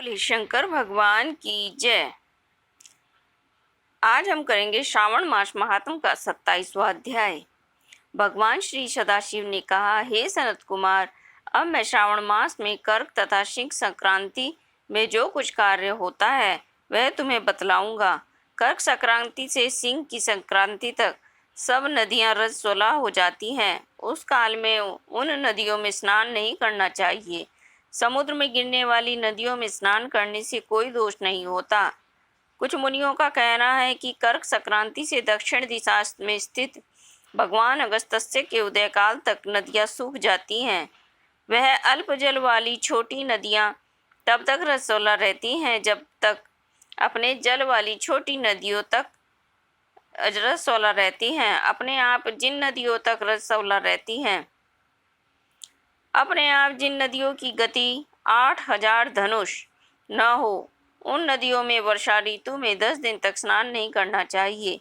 बोले शंकर भगवान की जय। आज हम करेंगे श्रावण मास महात्म का 27वां अध्याय। भगवान श्री सदाशिव ने कहा, हे सनत कुमार, अब मैं श्रावण मास में कर्क तथा सिंह संक्रांति में जो कुछ कार्य होता है वह तुम्हें बतलाऊंगा। कर्क संक्रांति से सिंह की संक्रांति तक सब नदियां रजस्वला हो जाती हैं। उस काल में उन नदियों में स्नान नहीं करना चाहिए। समुद्र में गिरने वाली नदियों में स्नान करने से कोई दोष नहीं होता। कुछ मुनियों का कहना है कि कर्क संक्रांति से दक्षिण दिशा में स्थित भगवान अगस्त्य के उदय काल तक नदियां सूख जाती हैं। वह अल्प जल वाली छोटी नदियां तब तक रसोला रहती हैं जब तक अपने जल वाली छोटी नदियों तक रसोला रहती हैं। अपने आप जिन नदियों तक रसोला रहती हैं, अपने आप जिन नदियों की गति 8000 धनुष न हो, उन नदियों में वर्षा ऋतु में 10 दिन तक स्नान नहीं करना चाहिए।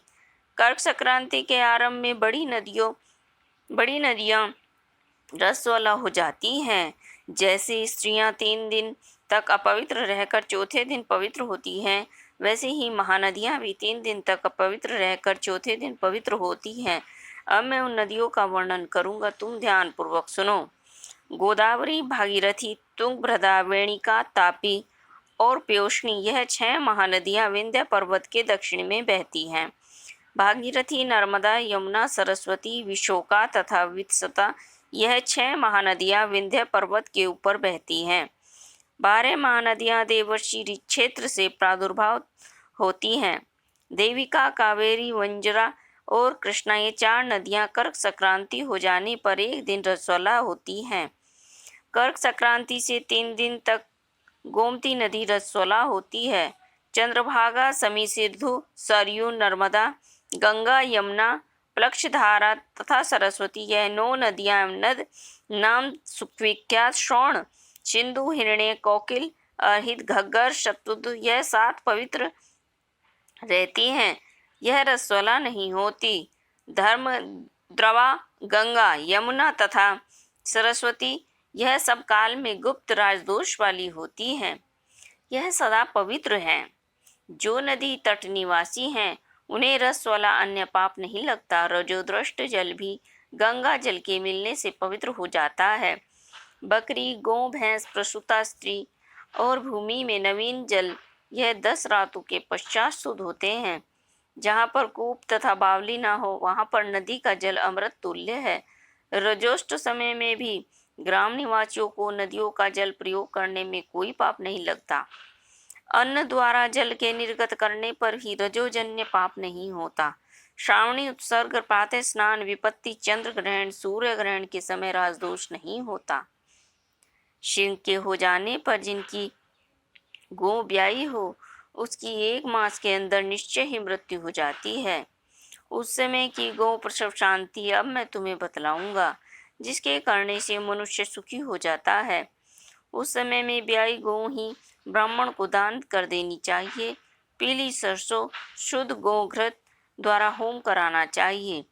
कर्क संक्रांति के आरंभ में बड़ी नदियां रसवाला हो जाती हैं। जैसे स्त्रियां 3 दिन तक अपवित्र रहकर चौथे दिन पवित्र होती हैं, वैसे ही महानदियां भी 3 दिन तक अपवित्र रहकर चौथे दिन पवित्र होती हैं। अब मैं उन नदियों का वर्णन करूंगा, तुम ध्यान पूर्वक सुनो। गोदावरी, भागीरथी, तुंगभद्रा, वेणिका, तापी और प्योष्णी, यह 6 महानदियां विंध्य पर्वत के दक्षिण में बहती हैं। भागीरथी, नर्मदा, यमुना, सरस्वती, विशोका तथा वित्सता, यह 6 महानदियां विंध्य पर्वत के ऊपर बहती हैं। 12 महानदियां देवर्षि क्षेत्र से प्रादुर्भाव होती हैं। देविका, कावेरी, वंजरा और कृष्णा, ये 4 नदियां कर्क संक्रांति हो जाने पर एक दिन रसोला होती हैं। कर्क संक्रांति से 3 दिन तक गोमती नदी रसोला होती है। चंद्रभागा, समीसिंधु, सरयू, नर्मदा, गंगा, यमुना, प्लक्षधारा तथा सरस्वती, यह 9 नदियां नद नाम सुविख्यात श्रोण, सिंधु, हिरण्य, कोकिल, अर्हित, घग्गर, शतुद्र, यह 7 पवित्र रहती हैं। यह रसोला नहीं होती। धर्म, द्रवा, गंगा, यमुना तथा सरस्वती, यह सब काल में गुप्त राजदोष वाली होती हैं। यह सदा पवित्र हैं। जो नदी तट निवासी हैं उन्हें रस वाला अन्य पाप नहीं लगता। रजोदृष्ट जल भी गंगा जल के मिलने से पवित्र हो जाता है। बकरी, गौ, भैंस, प्रसूता स्त्री और भूमि में नवीन जल, यह 10 रातों के पश्चात शुद्ध होते हैं। जहाँ पर कूप तथा बावली ना हो, वहाँ पर नदी का जल अमृत तुल्य है। रजोष्ट समय में भी ग्राम निवासियों को नदियों का जल प्रयोग करने में कोई पाप नहीं लगता। अन्न द्वारा जल के निर्गत करने पर भी रजोजन्य पाप नहीं होता। श्रावणी उत्सर्ग, प्रातः स्नान, विपत्ति, चंद्र ग्रहण, सूर्य ग्रहण के समय राजदोष नहीं होता। सिंह के हो जाने पर जिनकी गौ ब्याई हो, उसकी 1 मास के अंदर निश्चय ही मृत्यु हो जाती है। उस समय की गौ प्रसव शांति अब मैं तुम्हें बतलाऊंगा, जिसके करने से मनुष्य सुखी हो जाता है। उस समय में ब्याई गौ ही ब्राह्मण को दान कर देनी चाहिए। पीली सरसों शुद्ध गोघृत द्वारा होम कराना चाहिए।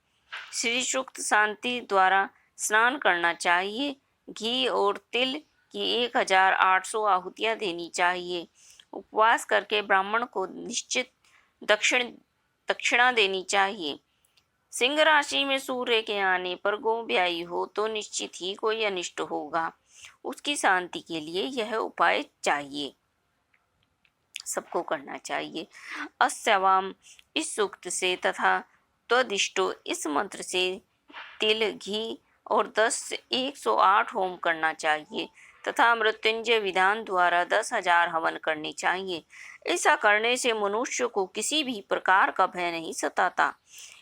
श्री सूक्त शांति द्वारा स्नान करना चाहिए। घी और तिल की 1800 आहुतियाँ देनी चाहिए। उपवास करके ब्राह्मण को निश्चित दक्षिणा देनी चाहिए। सिंह राशि में सूर्य के आने पर गौ ब्याई हो तो निश्चित ही कोई अनिष्ट होगा। उसकी शांति के लिए यह उपाय चाहिए, सबको करना चाहिए। अस्यवाम, इस सूक्त से तथा त्वदिष्टो, इस मंत्र से तिल, घी और 108 होम करना चाहिए तथा मृत्युंजय विधान द्वारा 10,000 हवन करने चाहिए। ऐसा करने से मनुष्य को किसी भी प्रकार का भय नहीं सताता।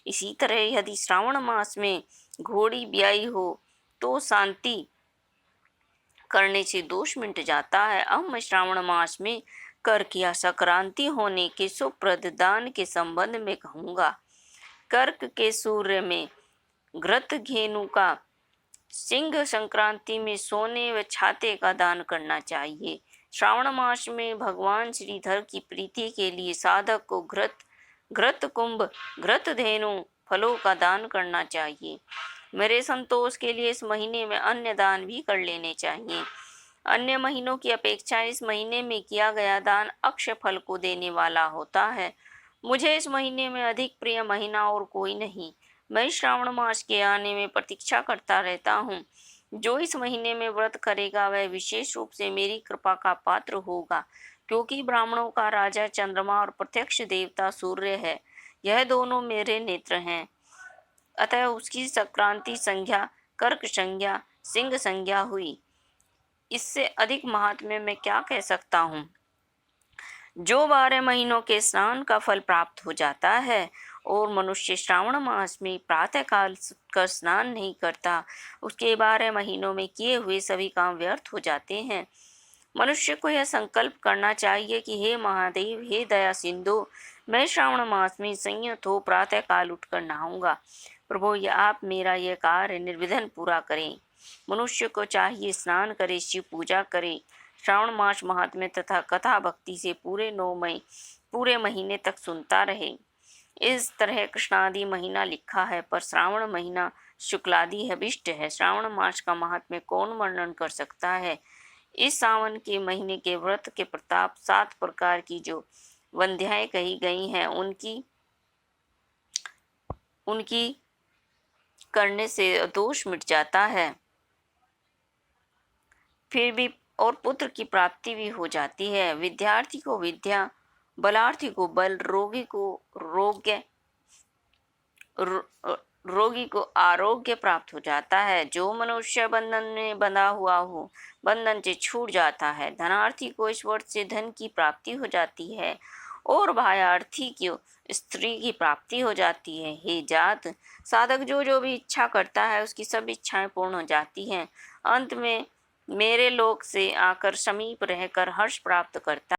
इसी तरह यदि श्रावण मास में घोड़ी ब्याई हो तो शांति करने से दोष मिट जाता है। अब मैं श्रावण मास में कर्क या संक्रांति होने के सुप्रद दान के संबंध में कहूँगा। कर्क के सूर्य में घृत घेनु का, सिंह संक्रांति में सोने व छाते का दान करना चाहिए। श्रावण मास में भगवान श्रीधर की प्रीति के लिए साधक को घृत कुंभ, घृत धेनु फलों का दान करना चाहिए। मेरे संतोष के लिए इस महीने में अन्य दान भी कर लेने चाहिए। अन्य महीनों की अपेक्षा इस महीने में किया गया दान अक्षय फल को देने वाला होता है। मुझे इस महीने में अधिक प्रिय महीना और कोई नहीं। मैं श्रावण मास के आने में प्रतीक्षा करता रहता हूँ। जो इस महीने में व्रत करेगा वह विशेष रूप से मेरी कृपा का पात्र होगा, क्योंकि ब्राह्मणों का राजा चंद्रमा और प्रत्यक्ष देवता सूर्य है। यह दोनों मेरे नेत्र हैं। अतः उसकी संक्रांति संज्ञा कर्क संज्ञा सिंह संज्ञा हुई। इससे अधिक महात्म्य मैं क्या कह सकता हूँ। जो 12 महीनों के स्नान का फल प्राप्त हो जाता है और मनुष्य श्रावण मास में प्रातःकाल कर स्नान नहीं करता, उसके 12 महीनों में किए हुए सभी काम व्यर्थ हो जाते हैं। मनुष्य को यह संकल्प करना चाहिए कि हे महादेव, हे दया सिंधु, मैं श्रावण मास में संयत हो प्रातःकाल उठकर नहाऊंगा। प्रभु, आप मेरा यह कार्य निर्विघ्न पूरा करें। मनुष्य को चाहिए स्नान करे, शिव पूजा करे, श्रावण मास महात्म्य तथा कथा भक्ति से पूरे महीने तक सुनता रहे। इस तरह कृष्णादि महीना लिखा है, पर श्रावण महीना शुक्लादि अभिष्ट है। श्रावण मास का महात्म्य कौन वर्णन कर सकता है। इस सावन के महीने के व्रत के प्रताप 7 प्रकार की जो वंध्याएं कही गई हैं उनकी करने से दोष मिट जाता है। फिर भी और पुत्र की प्राप्ति भी हो जाती है। विद्यार्थी को विद्या, बलार्थी को बल, रोगी को आरोग्य प्राप्त हो जाता है। जो मनुष्य बंधन में बंधा हुआ हो, बंधन से छूट जाता है। धनार्थी को इस वर्ष से धन की प्राप्ति हो जाती है और भायार्थी को स्त्री की प्राप्ति हो जाती है। हे जात, साधक जो भी इच्छा करता है उसकी सब इच्छाएं पूर्ण हो जाती हैं। अंत में मेरे लोक से आकर समीप रहकर हर्ष प्राप्त करता